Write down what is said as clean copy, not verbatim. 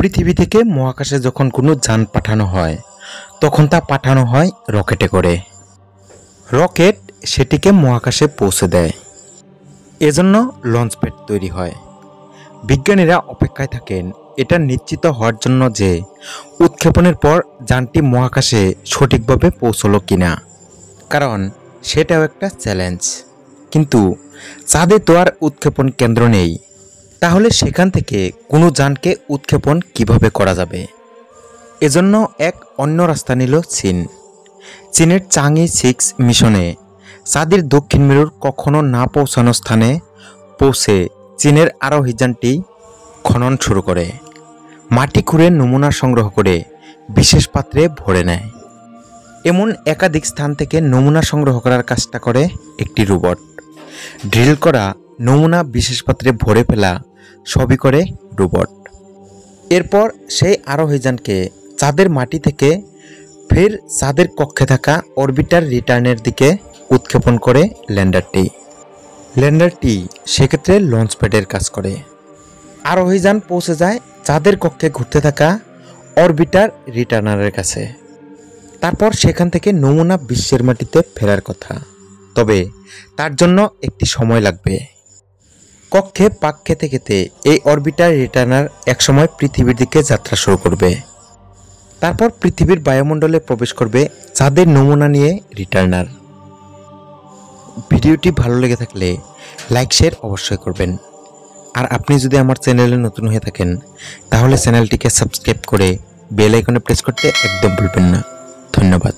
পৃথিবী থেকে মহাকাশে যখন কোনো যান পাঠানো হয় তখন তা পাঠানো হয় রকেটে করে। রকেট সেটিকে মহাকাশে পৌঁছে দেয়। এজন্য লঞ্চপ্যাড তৈরি হয়। বিজ্ঞানীরা অপেক্ষায় থাকেন এটা নিশ্চিত হওয়ার জন্য যে উৎক্ষেপণের পর যানটি মহাকাশে সঠিকভাবে পৌঁছলো কিনা, কারণ সেটাও একটা চ্যালেঞ্জ। কিন্তু চাঁদে তো আর উৎক্ষেপণ কেন্দ্র নেই, তাহলে সেখান থেকে কোনো যানকে উৎক্ষেপণ কিভাবে করা যাবে? এজন্য এক অন্য রাস্তা নিল চীন। চীনের চাংই 6 মিশনে চাঁদের দক্ষিণ মেরুর কখনো না পৌঁছানো স্থানে পৌঁছে চীনের আরোহী যানটি খনন শুরু করে। মাটি খুঁড়ে নমুনা সংগ্রহ করে বিশেষ পাত্রে ভরে নেয়। এমন একাধিক স্থান থেকে নমুনা সংগ্রহ করার কাজটা করে একটি রোবট। ড্রিল করা, নমুনা বিশেষ পাত্রে ভরে ফেলা সবই করে রোবট। এরপর সেই আরোহী যানকে চাঁদের মাটি থেকে ফের চাঁদের কক্ষে থাকা অরবিটার রিটার্নের দিকে উৎক্ষেপণ করে ল্যান্ডারটি সেক্ষেত্রে লঞ্চপ্যাডের কাজ করে। আরোহী যান পৌঁছে যায় চাঁদের কক্ষে ঘুরতে থাকা অরবিটার রিটার্নারের কাছে। তারপর সেখান থেকে নমুনা বিশ্বের মাটিতে ফেরার কথা, তবে তার জন্য একটি সময় লাগবে। কক্ষে পাক খেতে খেতে এই অরবিটার রিটার্নার একসময় পৃথিবীর দিকে যাত্রা শুরু করবে। তারপর পৃথিবীর বায়ুমণ্ডলে প্রবেশ করবে চাঁদের নমুনা নিয়ে রিটার্নার। ভিডিওটি ভালো লেগে থাকলে লাইক শেয়ার অবশ্যই করবেন। আর আপনি যদি আমার চ্যানেলে নতুন হয়ে থাকেন তাহলে চ্যানেলটিকে সাবস্ক্রাইব করে বেল আইকনে প্রেস করতে একদম ভুলবেন না। ধন্যবাদ।